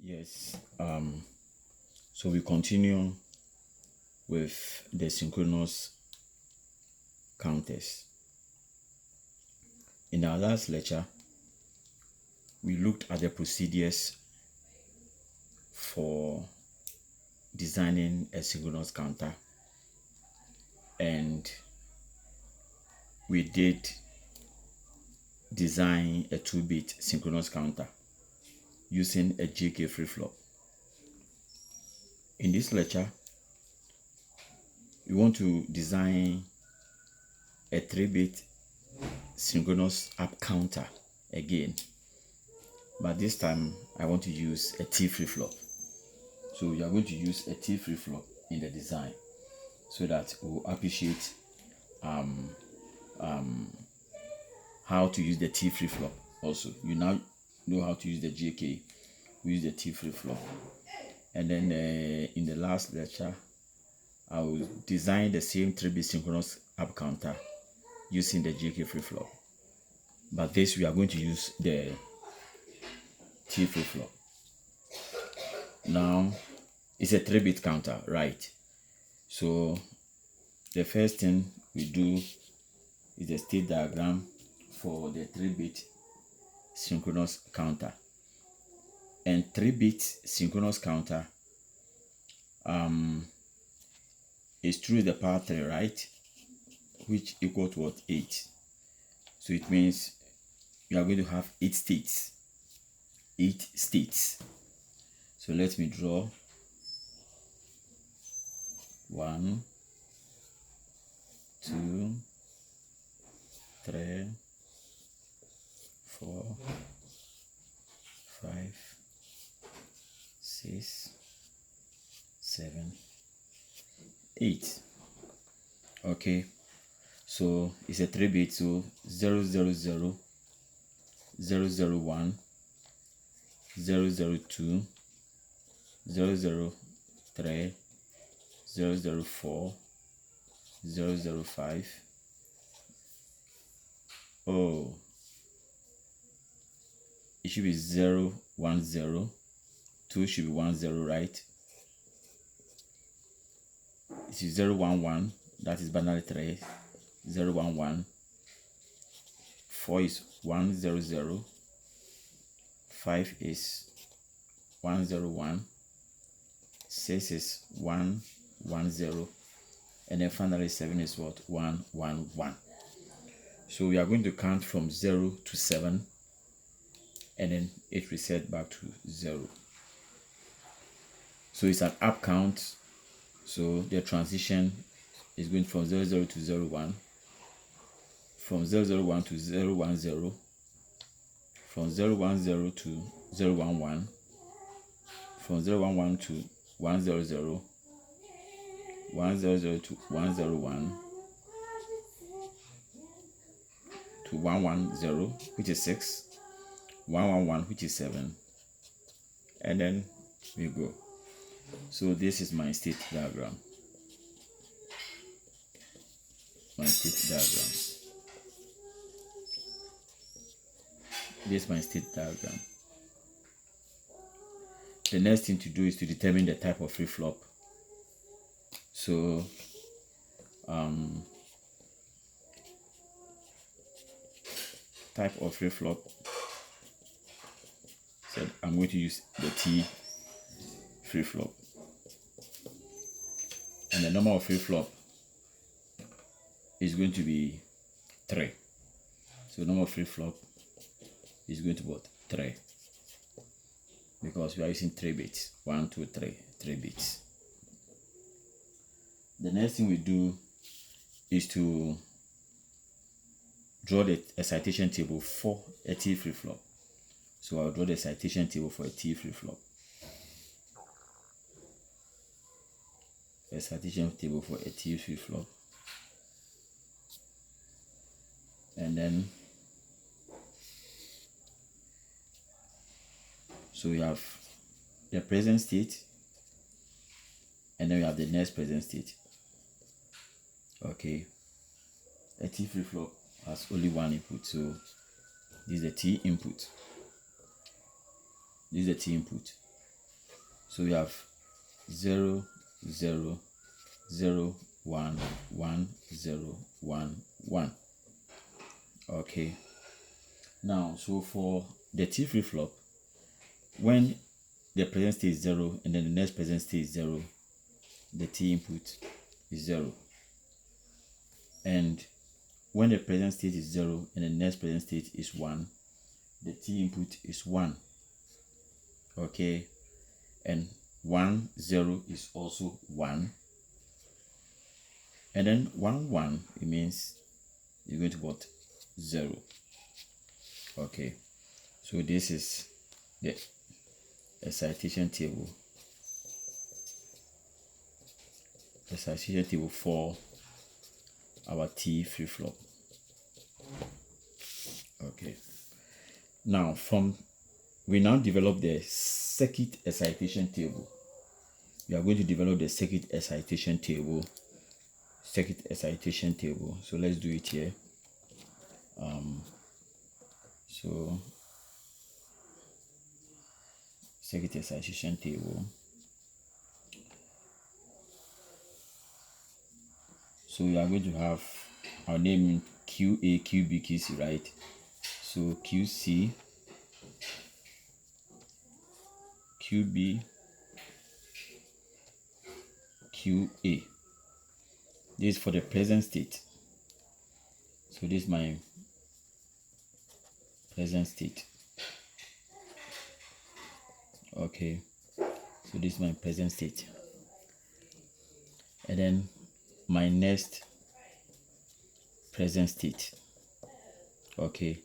Yes. So we continue with the synchronous counters. In our last lecture, we looked at the procedures for designing a synchronous counter, and we did design a 2-bit synchronous counter using a JK flip-flop. In this lecture, we want to design a 3-bit synchronous up counter again, but this time I want to use a T flip-flop. So we are going to use a T flip-flop in the design so that we'll appreciate how to use the T flip-flop. Also, you now know how to use the JK. We use the T flip-flop, and then in the last lecture I will design the same 3-bit synchronous up counter using the JK flip-flop, but this we are going to use the T flip-flop. Now it's a 3-bit counter, right? So the first thing we do is the state diagram for the 3-bit synchronous counter. And 3-bit synchronous counter is through the power 3, right? Which equal to what? 8. So it means you are going to have 8 states. 8 states. So let me draw 1, 2, 3, 4, 5, 6, 7, 8. Okay, so it's a 3-bit, so 0, 0, 0, 0, 0, 1, 0, 0, 2, 0, 0, 3, 0, 0, 4, 0, 0, 5. Oh, it should be 0, 1, 0. 2 should be 1, 0, right? It is 0, 1, 1. That is binary 3. 0, 1, 1. 4 is 1, 0, 0. 5 is 1, 0, 1. 6 is 1, 1, 0. And then finally 7 is what? 1, 1, 1. So we are going to count from 0 to 7, and then it reset back to 0. So it's an up count. So the transition is going from 0, 0 to 0, 1, from 0, 0, 1 to 0, 1, 0, from 0, 1, 0 to 0, 1, 1, from 0, 1, 1 to 1, 0, 0, 1, 0, 0 to 1, 0, 1, to 1, 1, 0, which is 6, 1, 1, 1, which is 7, and then we go. So this is my state diagram. This is my state diagram. The next thing to do is to determine the type of flip-flop. So type of flip-flop, so I'm going to use the T flip-flop, and the number of flip-flop is going to be 3. So number of flip-flop is going to be what? 3, because we are using 3 bits. 1, 2, 3, 3 bits. The next thing we do is to draw the excitation table for a T flip-flop. So I'll draw the excitation table for a T flip-flop. Excitation table for a T flip-flop. And then so we have the present state, and then we have the next present state. Okay, a T flip-flop has only one input, so this is the T input. This is the T input. So we have 0 0 0 1 1 0 1 1. Okay, now so for the T flip-flop, when the present state is 0 and then the next present state is 0, the T input is 0. And when the present state is 0 and the next present state is 1, the T input is 1. Okay, and 1 0 is also 1. And then 1 1, it means you're going to put 0. Okay, so this is the excitation table. Excitation table for our T flip-flop. Okay, now we now develop the circuit excitation table. We are going to develop the circuit excitation table. So let's do it here. So circuit excitation table. So we are going to have our name QA, QB, QC, right? So QC, QB, QA. This is for the present state. So this is my present state. Okay, so this is my present state. And then my next present state. Okay,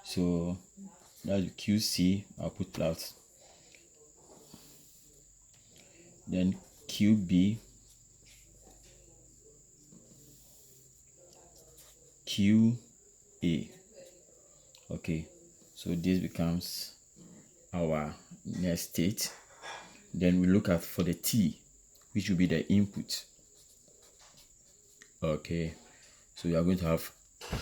so that's QC, I'll put plus. Then QB, QA. Okay, so this becomes our next state. Then we look at for the T, which will be the input. Okay, so we are going to have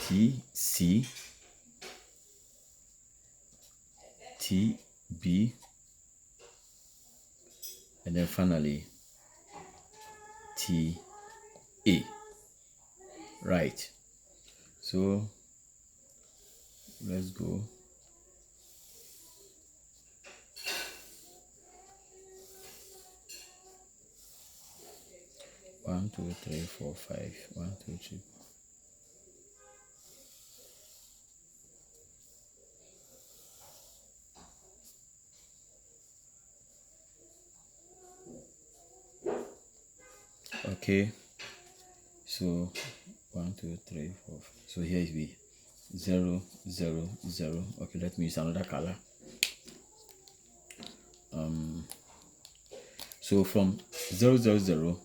TC, TB, and then finally TA. Right, so let's go. One, two, three, four, five. 1, 2, 3. Okay, so 1, 2, 3, 4. So here is B 0 0 0. Okay, let me use another color. So from 0 0 0,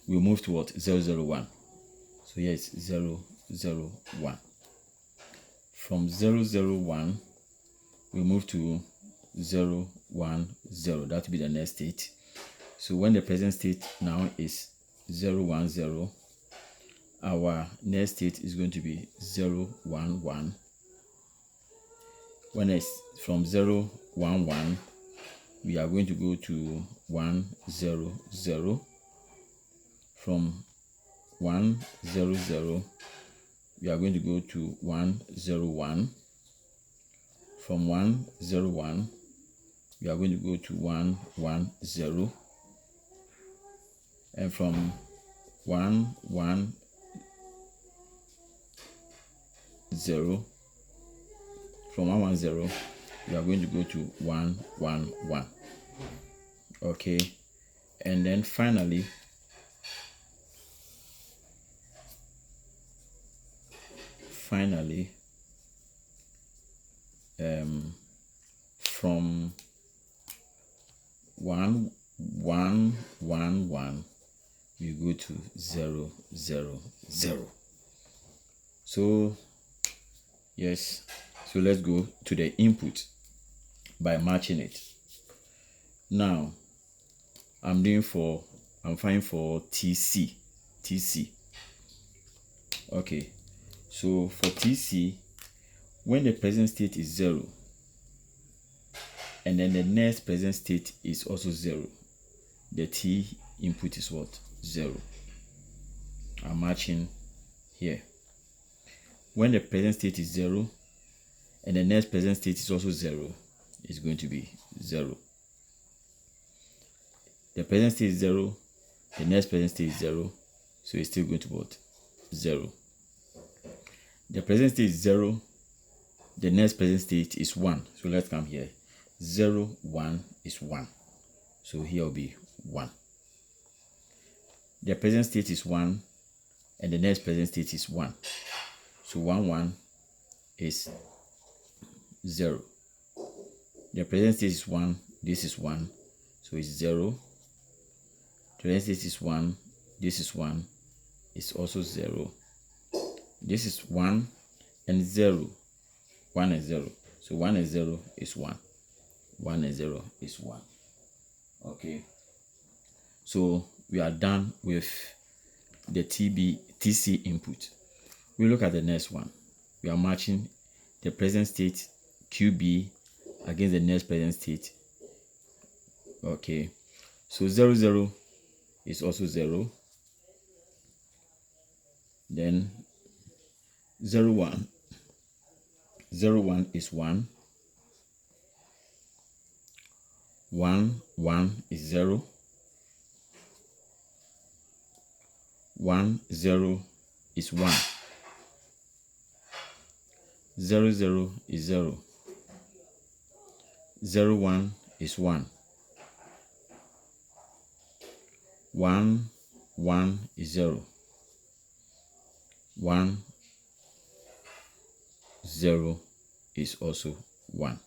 we'll move to what? 0 0 1. So here it's 0 0 1. From 0 0 1, we move to 0 1 0. That will be the next state. So when the present state now is 0 1 0, our next state is going to be 0 1 1. When it's from 0 1 1, we are going to go to 1 0 0. From 1 0 0, we are going to go to 1 0 1. From 1 0 1, we are going to go to 1 1 0. And from 1 1 0, from 1 1 0, we are going to go to 1 1 1. Okay, and then finally from 1 1 1 1, we go to 0 0 0. So yes, so let's go to the input by matching it. Now I'm fine for TC. Okay, so for TC, when the present state is 0 and then the next present state is also 0. The T input is what? 0. I'm matching here. When the present state is 0 and the next present state is also 0, it's going to be 0. The present state is 0, the next present state is 0, so it's still going to be what? 0. The present state is 0, the next present state is 1. So let's come here. 0, 1 is 1. So here will be 1. The present state is 1 and the next present state is 1. So 1, 1 is 0. The present state is 1, this is 1, so it's 0. The present state is 1, this is 1, it's also 0. This is 1 and 0. 1 and 0. So 1 and 0 is 1. 1 and 0 is 1. Okay. So we are done with the TC input. We look at the next one. We are matching the present state QB against the next present state. Okay. So 0, 0 is also 0. Then 0, 1. 0, 1 is 1. 1, 1 is 0. 1, 0 is 1. 0, 0 is 0. 0, 1 is 1. 1, 1 is 0. 1, 0 is also 1.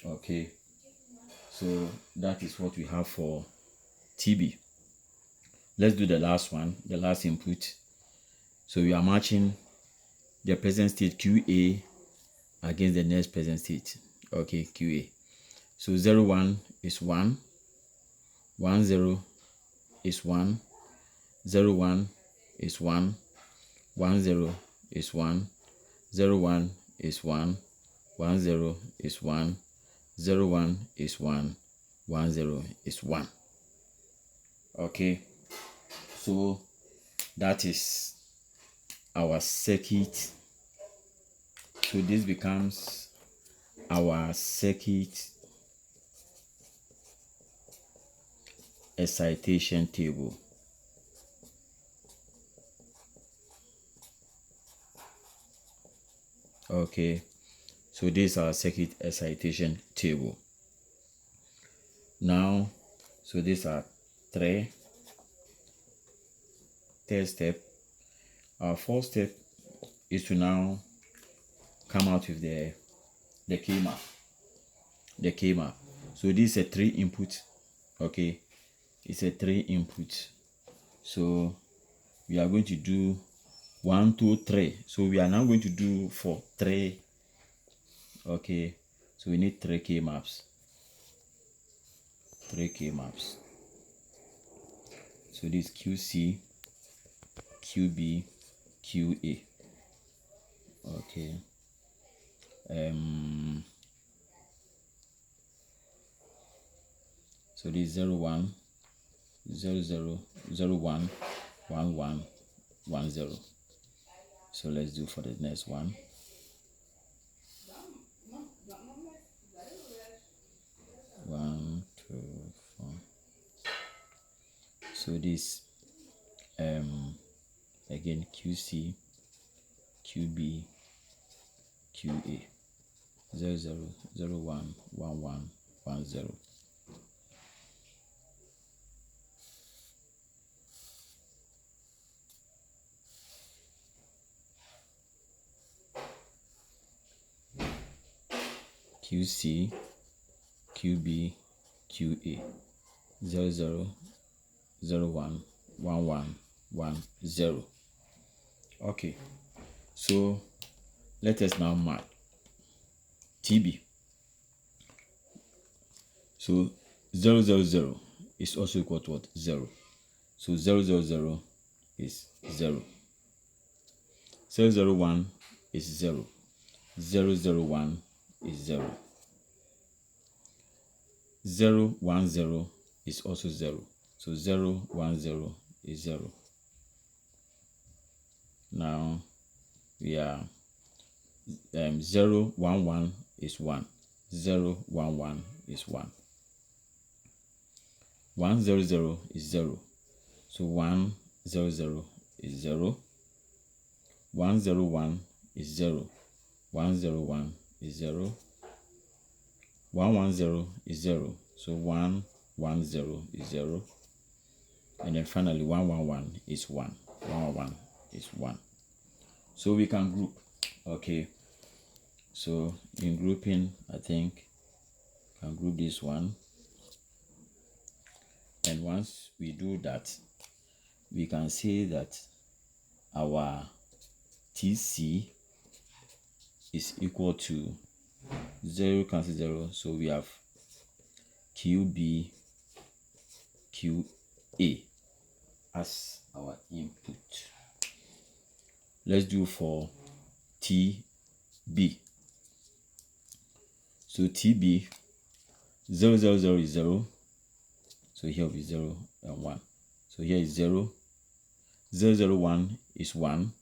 Okay, so that is what we have for TB. Let's do the last one, the last input. So we are matching the present state QA against the next present state. Okay, QA. So 0, 1 is 1. 1, 0 is 1. 0, 1 is 1. 1, 0 is 1. 0, 1 is 1. 1, 0 is 1. 0, 1 is 1. 1, 0 is 1. Okay, so that is our circuit. So this becomes our circuit excitation table. Okay, so this is our circuit excitation table. Now, so these are third step. Our fourth step is to now come out with the K map. The K map. So this is a 3 input. Okay, it's a 3 input. So we are going to do 1, 2, 3. So we are now going to do for 3. Okay, so we need 3 K maps. 3 K maps. So this QC, QB, QA. Okay. So this 0, 1, 0, 0, 0, 1, 1, 1, 1, 0. So let's do for the next one. One, 2, 4. So this again QC, QB, QA. 0, 0, 0, 1, 1, 1, 1, 0. QC, QB, QA. 0, 0, 0, 1, 1, 1, 1, 0. Okay, so let us now mark TB. So 0, 0, 0 is also equal to what? 0. So 0, 0, 0 is 0. 0, 0, 1 is 0. 0, 0, 1 is 0. 0 1 0 is also 0. So 0 1 0 is 0. Now we are 0 1 1 is 1. 0 1 1 is 1. 1 0 0 is 0. So 1 0 0 is 0. 1 0 1 is 0. 1 0 1 is 0. 1 1 0 is 0. So 1 1 0 is 0. And then finally 1 1 1 is 1. 1 1 1 is 1. So we can group. Okay. So in grouping, I think I can group this one. And once we do that, we can say that our TC is equal to 0 cancel 0. So we have QB, QA as our input. Let's do for TB. So TB 0 0 0 is 0. So here will be 0 and 1. So here is 0. 0 0 1 is 1.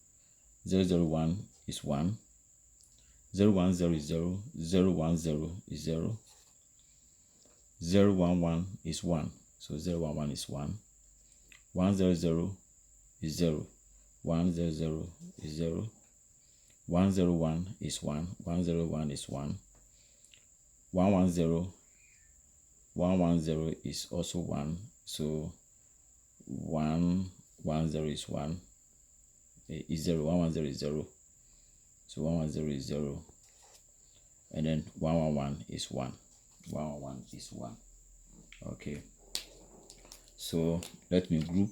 0 0 1 is 1. 0 1 0 is 0. 0 1 0 is 0. 0 1 1 is 1. So 0 1 1 is 1. 1 0 0 is 0. 1 0 0 is 0. 1 0 1 is 1. 1 0 1 is 1. 1 1 0 1 1 0 is also 1. So 1 1 0 is 1. Is 0. 1 1 0 is 0. So 1 1 0 is 0. And then 1 1 1 is 1. 1 1 1 is 1. Okay. So let me group.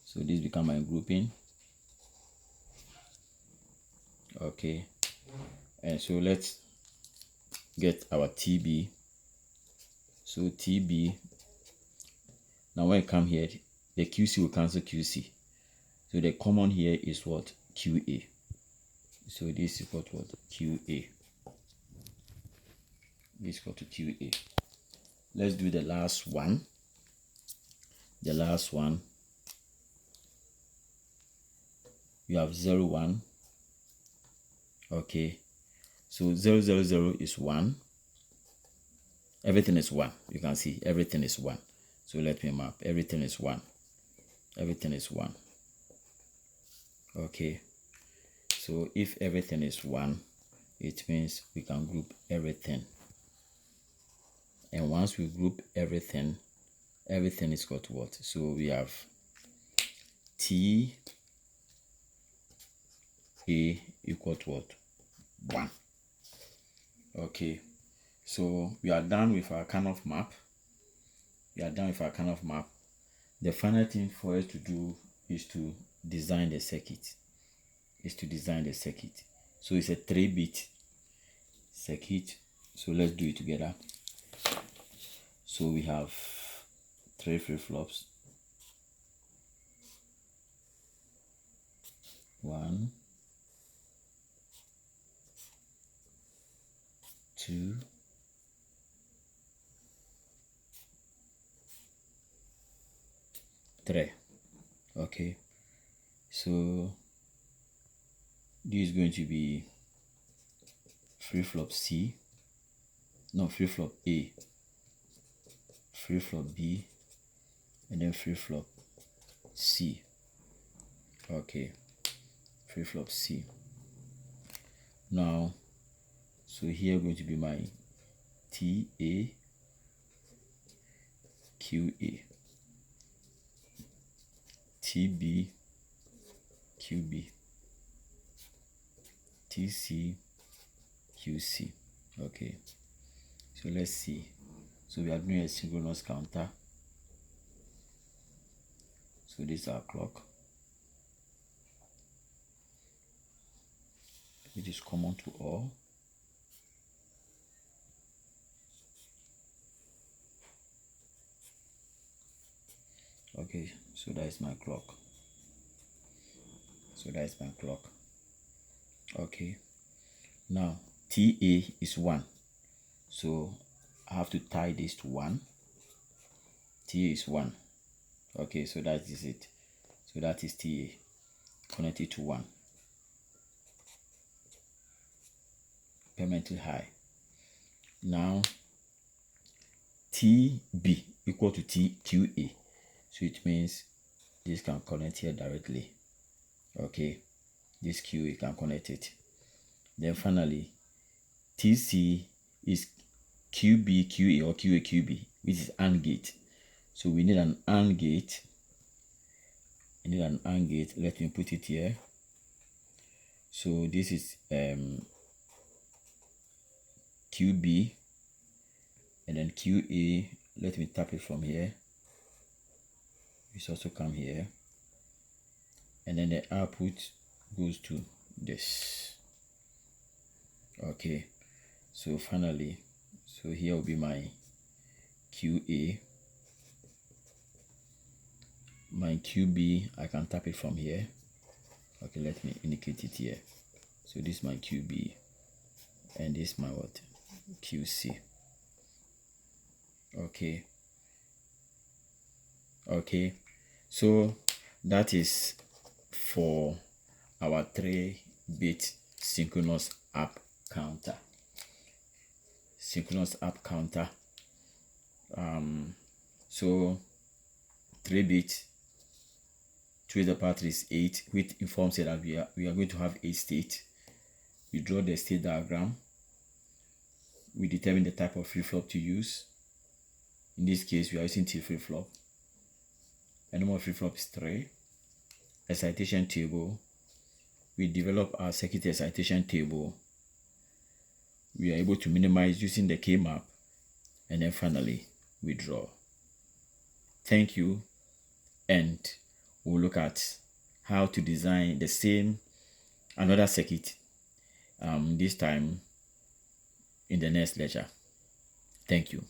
So this become my grouping. Okay. And so let's get our TB. So TB. Now when I come here, the QC will cancel QC. So the common here is what? QA. So this is what? QA. This is equal to QA. Let's do the last one. The last one. You have 0 1. Okay. So 0 0 0 is 1. Everything is 1. You can see everything is 1. So let me map. Everything is 1. Everything is 1. Okay. So if everything is 1, it means we can group everything. And once we group everything, everything is equal to what? So we have T A equal to what? 1. Okay. So we are done with our kind of map. The final thing for us to do is to design the circuit. So it's a 3-bit circuit. So let's do it together. So we have 3 flip-flops. 1, 2, 3. Okay. So this is going to be flip-flop C. No, flip-flop A. Flip-flop B. And then flip-flop C. Okay. Flip-flop C. Now, so here going to be my TA, QA, TB, QB, TC, QC. Okay. So let's see. So we are doing a synchronous counter. So this is our clock. It is common to all. Okay, so that is my clock. Okay, now TA is 1. So I have to tie this to 1. TA is 1. Okay, so that is it. So that is TA connected to 1. Permanently high. Now TB equal to TQA. So it means this can connect here directly. Okay, this QA can connect it. Then finally, TC is QB QA or QA QB, which is AND gate. So we need an AND gate. Let me put it here. So this is QB, and then QA. Let me tap it from here. This also come here, and then the output goes to this. Okay, so finally, so here will be my QA. My QB, I can tap it from here. Okay, let me indicate it here. So this is my QB, and this is my what? QC. Okay, so that is for our 3-bit synchronous up counter. So 3-bit 2 to the power 3 is 8, which informs you that we are going to have 8 states. We draw the state diagram. We determine the type of flip-flop to use. In this case, we are using T flip-flop. A number of flip-flop is 3. Excitation table. We develop our circuit excitation table. We are able to minimize using the K-map. And then finally, we draw. Thank you. And we'll look at how to design the same another circuit this time in the next lecture. Thank you.